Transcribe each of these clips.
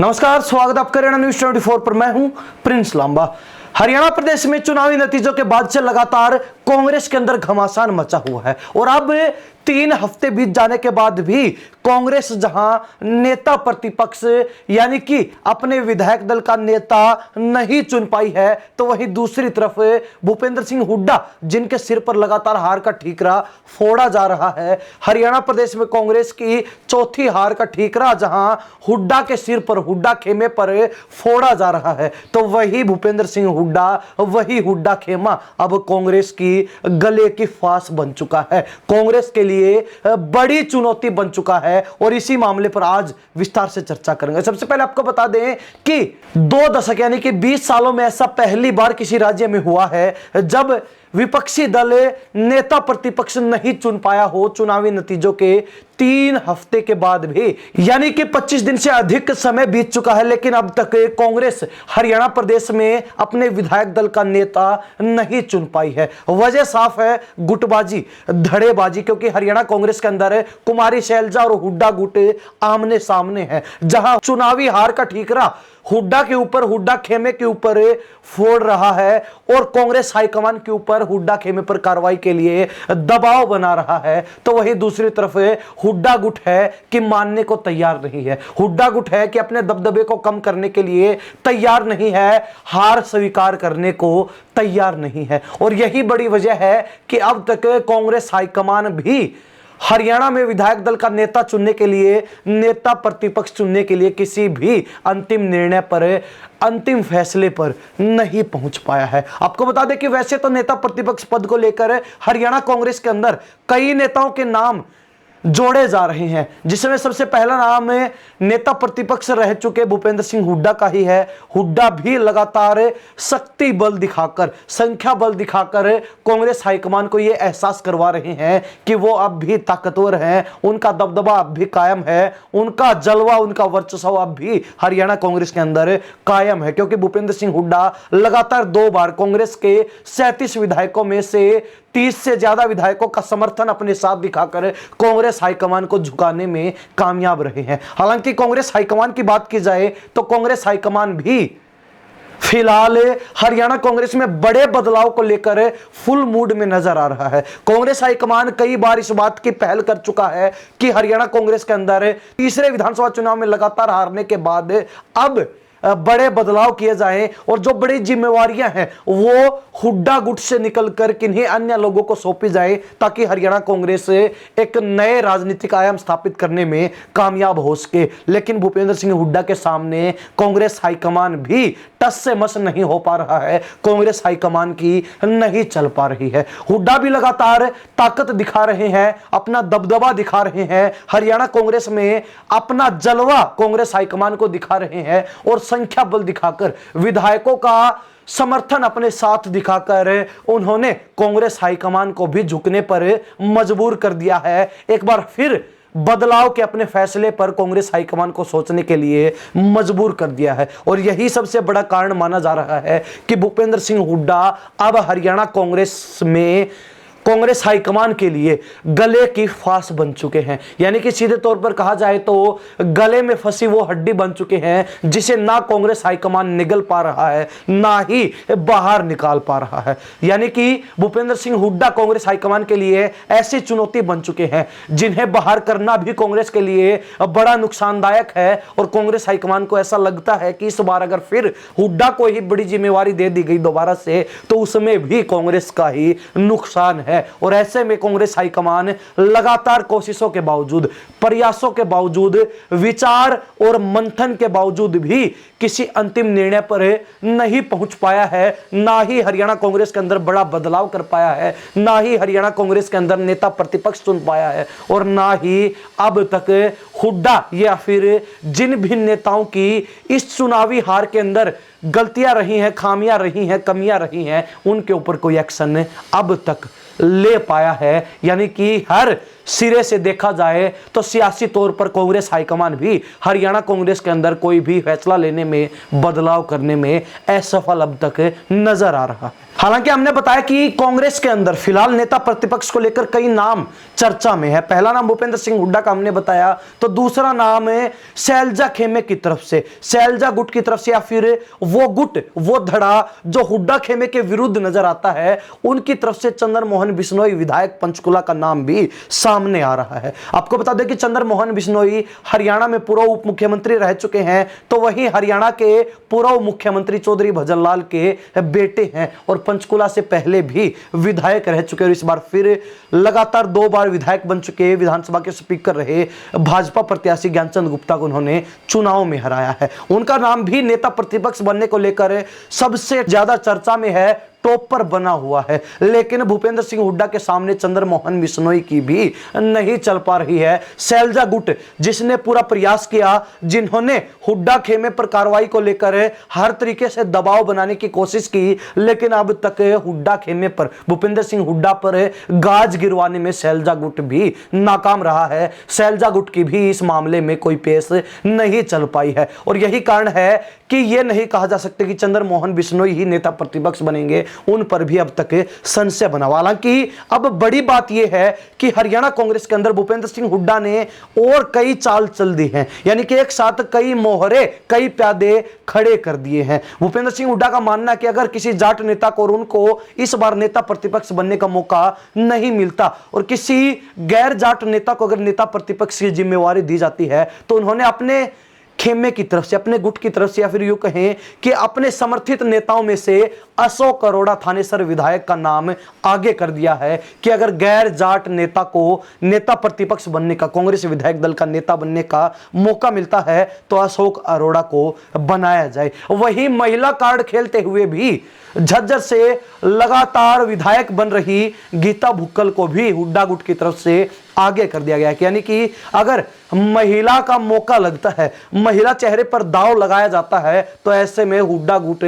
नमस्कार, स्वागत है आपका हरियाणा न्यूज 24 पर। मैं हूं प्रिंस लांबा। हरियाणा प्रदेश में चुनावी नतीजों के बाद से लगातार कांग्रेस के अंदर घमासान मचा हुआ है और अब 3 हफ्ते बीत जाने के बाद भी कांग्रेस जहां नेता प्रतिपक्ष यानी कि अपने विधायक दल का नेता नहीं चुन पाई है, तो वहीं दूसरी तरफ भूपेंद्र सिंह हुड्डा जिनके सिर पर लगातार हार का ठीकरा फोड़ा जा रहा है। हरियाणा प्रदेश में कांग्रेस की चौथी हार का ठीकरा जहां हुड्डा के सिर पर, हुड्डा खेमे पर फोड़ा जा रहा है, तो वही भूपेंद्र सिंह हुड्डा, वही हुड्डा खेमा अब कांग्रेस की गले की फांस बन चुका है, कांग्रेस के लिए बड़ी चुनौती बन चुका है। और इसी मामले पर आज विस्तार से चर्चा करेंगे। सबसे पहले आपको बता दें कि 2 दशक यानी कि 20 सालों में ऐसा पहली बार किसी राज्य में हुआ है जब विपक्षी दल नेता प्रतिपक्ष नहीं चुन पाया हो चुनावी नतीजों के 3 हफ्ते के बाद भी, यानी कि 25 दिन से अधिक समय बीत चुका है, लेकिन अब तक कांग्रेस हरियाणा प्रदेश में अपने विधायक दल का नेता नहीं चुन पाई है। वजह साफ है, गुटबाजी, धड़ेबाजी, क्योंकि हरियाणा कांग्रेस के अंदर कुमारी शैलजा और हुड्डा गुट आमने सामने है, जहां चुनावी हार का ठीकरा हुड्डा के ऊपर, हुड्डा खेमे के ऊपर फोड़ रहा है और कांग्रेस हाईकमान के ऊपर हुड्डा खेमे पर कार्रवाई के लिए दबाव बना रहा है। तो वही दूसरी तरफ हुड्डा गुट है कि मानने को तैयार नहीं है, हुड्डा गुट है कि अपने दबदबे को कम करने के लिए तैयार नहीं है, हार स्वीकार करने को तैयार नहीं है। और यही बड़ी वजह है कि अब तक कांग्रेस हाईकमान भी हरियाणा में विधायक दल का नेता चुनने के लिए, नेता प्रतिपक्ष चुनने के लिए किसी भी अंतिम निर्णय पर, अंतिम फैसले पर नहीं पहुंच पाया है। आपको बता दें कि वैसे तो नेता प्रतिपक्ष पद को लेकर हरियाणा कांग्रेस के अंदर कई नेताओं के नाम जोड़े जा रहे हैं, जिसमें सबसे पहला नाम नेता प्रतिपक्ष रह चुके भूपेंद्र सिंह हुड्डा का ही है। हुड्डा भी लगातार शक्ति बल दिखाकर, संख्या बल दिखाकर कांग्रेस हाईकमान को यह एहसास करवा रहे हैं कि वो अब भी ताकतवर हैं, उनका दबदबा अब भी कायम है, उनका जलवा, उनका वर्चस्व अब भी हरियाणा कांग्रेस के अंदर कायम है। क्योंकि भूपेंद्र सिंह हुड्डा लगातार 2 बार कांग्रेस के 37 विधायकों में से 30 से ज्यादा विधायकों का समर्थन अपने साथ दिखाकर कांग्रेस हाईकमान को झुकाने में कामयाब रहे हैं। हालांकि कांग्रेस हाईकमान की बात की जाए तो कांग्रेस हाईकमान भी फिलहाल हरियाणा कांग्रेस में बड़े बदलाव को लेकर फुल मूड में नजर आ रहा है। कांग्रेस हाईकमान कई बार इस बात की पहल कर चुका है कि हरियाणा कांग्रेस के अंदर तीसरे विधानसभा चुनाव में लगातार हारने के बाद अब बड़े बदलाव किए जाएं और जो बड़ी जिम्मेवारियां हैं वो हुड्डा गुट से निकलकर किन्हीं अन्य लोगों को सौंपी जाए, ताकि हरियाणा कांग्रेस एक नए राजनीतिक आयाम स्थापित करने में कामयाब हो सके। लेकिन भूपेंद्र सिंह हुड्डा के सामने कांग्रेस हाईकमान भी टस से मस नहीं हो पा रहा है, कांग्रेस हाईकमान की नहीं चल पा रही है। हुड्डा भी लगातार ताकत दिखा रहे हैं, अपना दबदबा दिखा रहे हैं, हरियाणा कांग्रेस में अपना जलवा कांग्रेस हाईकमान को दिखा रहे हैं और संख्या बल दिखाकर, विधायकों का समर्थन अपने साथ दिखाकर उन्होंने कांग्रेस हाईकमान को भी झुकने पर मजबूर कर दिया है। एक बार फिर बदलाव के अपने फैसले पर कांग्रेस हाईकमान को सोचने के लिए मजबूर कर दिया है। और यही सबसे बड़ा कारण माना जा रहा है कि भूपेंद्र सिंह हुड्डा अब हरियाणा कांग्रेस में कांग्रेस हाईकमान के लिए गले की फांस बन चुके हैं, यानी कि सीधे तौर पर कहा जाए तो गले में फंसी वो हड्डी बन चुके हैं जिसे ना कांग्रेस हाईकमान निगल पा रहा है, ना ही बाहर निकाल पा रहा है। यानी कि भूपेंद्र सिंह हुड्डा कांग्रेस हाईकमान के लिए ऐसी चुनौती बन चुके हैं जिन्हें बाहर करना भी कांग्रेस के लिए बड़ा नुकसानदायक है। और कांग्रेस हाईकमान को ऐसा लगता है कि इस बार अगर फिर हुड्डा को ही बड़ी जिम्मेवारी दे दी गई दोबारा से, तो उसमें भी कांग्रेस का ही नुकसान है। और ऐसे में कांग्रेस हाईकमान लगातार कोशिशों के बावजूद, प्रयासों के बावजूद, विचार और मंथन के बावजूद भी किसी अंतिम निर्णय पर नहीं पहुंच पाया है, ना ही हरियाणा कांग्रेस के अंदर बड़ा बदलाव कर पाया है, ना ही हरियाणा कांग्रेस के अंदर नेता प्रतिपक्ष चुन पाया है, और ना ही अब तक हुड्डा या फिर जिन भी नेताओं की इस चुनावी हार के अंदर गलतियां रही हैं, खामियां रही हैं, कमियां रही हैं, उनके ऊपर कोई एक्शन अब तक ले पाया है। यानी कि हर सिरे से देखा जाए तो सियासी तौर पर कांग्रेस हाईकमान भी हरियाणा कांग्रेस के अंदर कोई भी फैसला लेने में, बदलाव करने में असफल अब तक नजर आ रहा है। हालांकि हमने बताया कि कांग्रेस के अंदर फिलहाल नेता प्रतिपक्ष को लेकर कई नाम चर्चा में है। पहला नाम भूपेंद्र सिंह हुड्डा का हमने बताया, तो दूसरा नाम है शैलजा खेमे की तरफ से, शैलजा गुट की तरफ से, या फिर वो गुट, वो धड़ा जो हुड्डा खेमे के विरुद्ध नजर आता है, उनकी तरफ से चंद्र मोहन बिश्नोई विधायक पंचकुला का नाम भी सामने आ रहा है। आपको बता दें कि चंद्र मोहन बिश्नोई हरियाणा में पूर्व उप मुख्यमंत्री रह चुके हैं, तो वहीं हरियाणा के पूर्व मुख्यमंत्री चौधरी भजनलाल के बेटे हैं और पंचकुला से पहले भी विधायक रह चुके और इस बार फिर लगातार 2 बार विधायक बन चुके, विधानसभा के स्पीकर रहे भाजपा प्रत्याशी ज्ञानचंद गुप्ता को उन्होंने चुनाव में हराया है। उनका नाम भी नेता प्रतिपक्ष बनने को लेकर सबसे ज्यादा चर्चा में है, टॉप पर बना हुआ है। लेकिन भूपेंद्र सिंह हुड्डा के सामने चंद्र मोहन बिश्नोई की भी नहीं चल पा रही है। शैलजा गुट जिसने पूरा प्रयास किया, जिन्होंने हुड्डा खेमे पर कार्रवाई को लेकर हर तरीके से दबाव बनाने की कोशिश की, लेकिन अब तक हुड्डा खेमे पर, भूपेंद्र सिंह हुड्डा पर गाज गिरवाने में शैलजा गुट भी नाकाम रहा है। शैलजा गुट की भी इस मामले में कोई पेश नहीं चल पाई है और यही कारण है कि यह नहीं कहा जा सकता कि चंद्र मोहन बिश्नोई ही नेता प्रतिपक्ष बनेंगे। उन पर भी अब तक संशय बना। हालांकि अब बड़ी बात यह है कि हरियाणा कांग्रेस के अंदर भूपेंद्र सिंह हुड्डा ने और कई चाल चल दी हैं, यानी कि एक साथ कई मोहरे, कई प्यादे खड़े कर दिए हैं। भूपेंद्र सिंह हुड्डा का मानना है कि अगर किसी जाट नेता को और उनको इस बार नेता प्रतिपक्ष बनने का मौका नहीं मिलता और किसी गैर जाट नेता को अगर नेता प्रतिपक्ष की जिम्मेवारी दी जाती है, तो उन्होंने अपने खेमे की तरफ से, अपने गुट की तरफ से, या फिर यूं कहें कि अपने समर्थित नेताओं में से अशोक अरोड़ा थानेसर विधायक का नाम आगे कर दिया है कि अगर गैर जाट नेता को नेता प्रतिपक्ष बनने का, कांग्रेस विधायक दल का नेता बनने का मौका मिलता है तो अशोक अरोड़ा को बनाया जाए। वहीं महिला कार्ड खेलते हुए भी झज्जर से लगातार विधायक बन रही गीता भुक्कल को भी हुड्डा गुट की तरफ से आगे कर दिया गया, यानी कि अगर महिला का मौका लगता है, महिला चेहरे पर दांव लगाया जाता है, तो ऐसे में हुड्डा गुट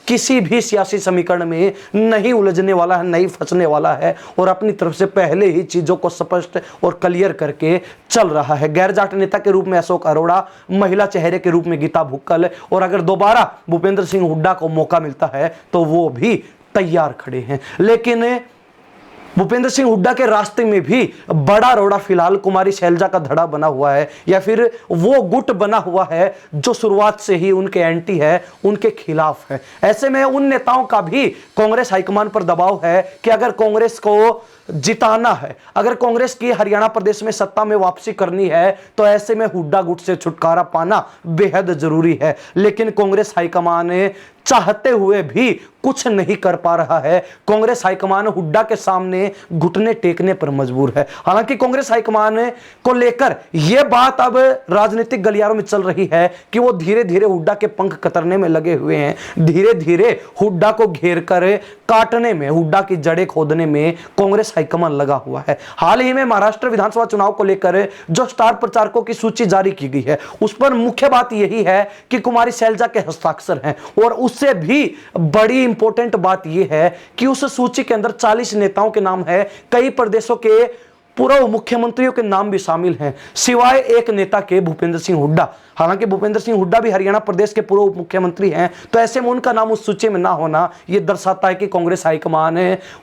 किसी भी सियासी समीकरण में नहीं उलझने वाला है, नहीं फंसने वाला है और अपनी तरफ से पहले ही चीजों को स्पष्ट और क्लियर करके चल रहा है। गैर जाट नेता के रूप में अशोक अरोड़ा, महिला चेहरे के रूप में गीता भुक्कल, और अगर दोबारा भूपेंद्र सिंह हुड्डा को मौका मिलता है तो वो भी तैयार खड़े हैं। लेकिन भूपेंद्र सिंह हुड्डा के रास्ते में भी बड़ा रोड़ा फिलहाल कुमारी शैलजा का धड़ा बना हुआ है, या फिर वो गुट बना हुआ है जो शुरुआत से ही उनके एंटी है, उनके खिलाफ है। ऐसे में उन नेताओं का भी कांग्रेस हाईकमान पर दबाव है कि अगर कांग्रेस को जिताना है, अगर कांग्रेस की हरियाणा प्रदेश में सत्ता में वापसी करनी है, तो ऐसे में हुड्डा गुट से छुटकारा पाना बेहद जरूरी है। लेकिन कांग्रेस हाईकमान चाहते हुए भी कुछ नहीं कर पा रहा है। कांग्रेस हाईकमान हुड्डा के सामने घुटने टेकने पर मजबूर है। हालांकि कांग्रेस हाईकमान को लेकर यह बात अब राजनीतिक गलियारों में चल रही है कि वो धीरे धीरे हुड्डा के पंख कतरने में लगे हुए हैं, धीरे धीरे हुड्डा को घेर कर काटने में, हुड्डा की जड़ें खोदने में कांग्रेस हाईकमान लगा हुआ है। हाल ही में महाराष्ट्र विधानसभा चुनाव को लेकर जो स्टार प्रचारकों की सूची जारी की गई है, उस पर मुख्य बात यही है कि कुमारी शैलजा के हस्ताक्षर हैं, और उससे भी बड़ी इंपॉर्टेंट बात यह है कि उस सूची के अंदर 40 नेताओं के नाम है, कई प्रदेशों के पूर्व मुख्यमंत्रियों के नाम भी शामिल हैं, सिवाय एक नेता के, भूपेंद्र सिंह हुड्डा। हालांकि भूपेंद्र सिंह हुड्डा भी हरियाणा प्रदेश के पूर्व मुख्यमंत्री हैं, तो ऐसे में उनका नाम उस सूची में ना होना यह दर्शाता है कि कांग्रेस हाईकमान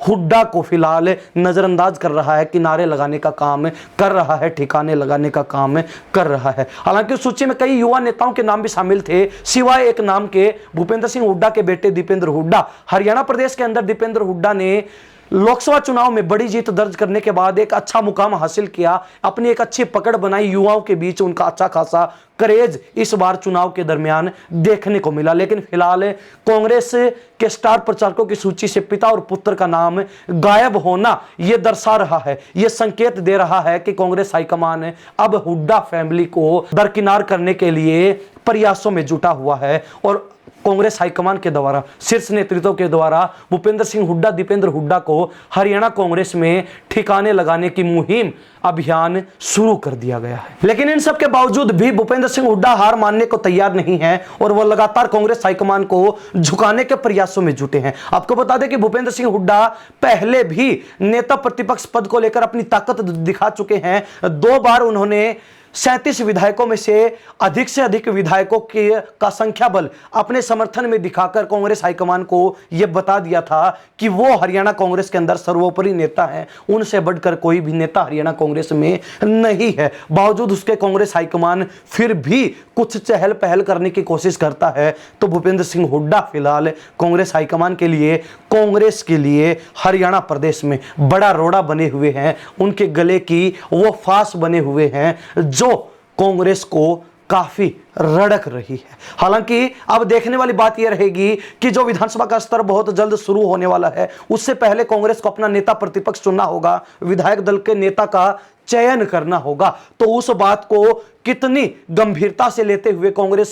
हुड्डा को फिलहाल नजरअंदाज कर रहा है, किनारे लगाने का काम कर रहा है, ठिकाने लगाने का काम कर रहा है। हालांकि उस सूची में कई युवा नेताओं के नाम भी शामिल थे, सिवाय एक नाम के, भूपेंद्र सिंह हुड्डा के बेटे दीपेंद्र हुड्डा। हरियाणा प्रदेश के अंदर दीपेंद्र हुड्डा ने लोकसभा चुनाव में बड़ी जीत दर्ज करने के बाद एक अच्छा मुकाम हासिल किया, अपनी एक अच्छी पकड़ बनाई, युवाओं के बीच उनका अच्छा खासा क्रेज इस बार चुनाव के दरमियान देखने को मिला। लेकिन फिलहाल कांग्रेस के स्टार प्रचारकों की सूची से पिता और पुत्र का नाम गायब होना यह दर्शा रहा है, यह संकेत दे रहा है कि कांग्रेस हाईकमान अब हुड्डा फैमिली को दरकिनार करने के लिए प्रयासों में जुटा हुआ है और कांग्रेस हाईकमान के द्वारा, शीर्ष नेतृत्व के द्वारा भूपेंद्र सिंह हुड्डा, दीपेंद्र हुड्डा को हरियाणा कांग्रेस में ठिकाने लगाने की मुहिम अभियान शुरू कर दिया गया है। लेकिन इन सब के बावजूद भी भूपेंद्र सिंह हुड्डा हार मानने को तैयार नहीं है और वह लगातार कांग्रेस हाईकमान को झुकाने के प्रयासों में जुटे हैं। आपको बता दें कि भूपेंद्र सिंह हुड्डा पहले भी नेता प्रतिपक्ष पद को लेकर अपनी ताकत दिखा चुके हैं। 2 बार उन्होंने 37 विधायकों में से अधिक विधायकों का संख्या बल अपने समर्थन में दिखाकर कांग्रेस हाईकमान को यह बता दिया था कि वो हरियाणा कांग्रेस के अंदर सर्वोपरि नेता है, उनसे बढ़कर कोई भी नेता हरियाणा कांग्रेस में नहीं है। बावजूद उसके कांग्रेस हाईकमान फिर भी कुछ चहल पहल करने की कोशिश करता है। तो भूपेंद्र सिंह हुड्डा फिलहाल कांग्रेस हाईकमान के लिए, कांग्रेस के लिए हरियाणा प्रदेश में बड़ा रोड़ा बने हुए हैं, उनके गले की वो फांस बने हुए हैं जो कांग्रेस को काफी रड़क रही है। हालांकि अब देखने वाली बात यह रहेगी कि जो विधानसभा का स्तर बहुत जल्द शुरू होने वाला है, उससे पहले कांग्रेस को अपना नेता प्रतिपक्ष चुनना होगा, विधायक दल के नेता का चयन करना होगा। तो उस बात को कितनी गंभीरता से लेते हुए कांग्रेस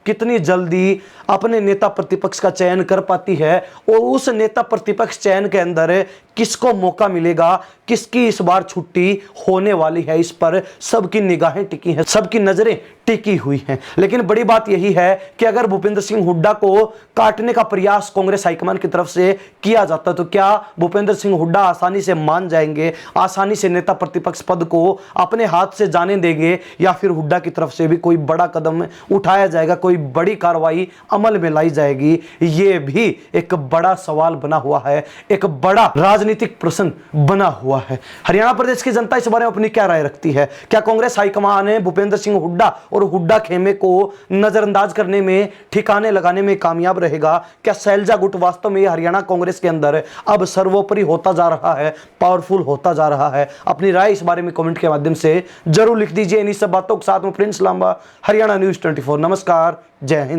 कितनी जल्दी अपने नेता प्रतिपक्ष का चयन कर पाती है और उस नेता प्रतिपक्ष चयन के अंदर किसको मौका मिलेगा, किसकी इस बार छुट्टी होने वाली है, इस पर सबकी निगाहें टिकी हैं, सबकी नजरें टिकी हुई हैं। लेकिन बड़ी बात यही है कि अगर भूपेंद्र सिंह हुड्डा को काटने का प्रयास कांग्रेस हाईकमान की तरफ से किया जाता तो क्या भूपेंद्र सिंह हुड्डा आसानी से मान जाएंगे, आसानी से नेता प्रतिपक्ष पद को अपने हाथ से जाने देंगे, या फिर हुड्डा की तरफ से भी कोई बड़ा कदम उठाया जाएगा, कोई बड़ी कार्रवाई अमल में लाई जाएगी? ये भी एक बड़ा सवाल बना हुआ है, एक बड़ा राजनीतिक प्रश्न बना हुआ है। हरियाणा प्रदेश की जनता इस बारे में अपनी क्या राय रखती है? क्या कांग्रेस हाईकमान भूपेंद्र सिंह हुड्डा और हुड्डा खेमे को नजरअंदाज करने में, ठिकाने लगाने में कामयाब रहेगा? क्या शैलजा गुट वास्तव में हरियाणा कांग्रेस के अंदर अब सर्वोपरि होता जा रहा है, पावरफुल होता जा रहा है? अपनी राय इस बारे में कमेंट के माध्यम से जरूर लिख दीजिए। इन सब बातों के साथ में प्रिंस लांबा, हरियाणा न्यूज़ 24। नमस्कार, जय हिंद।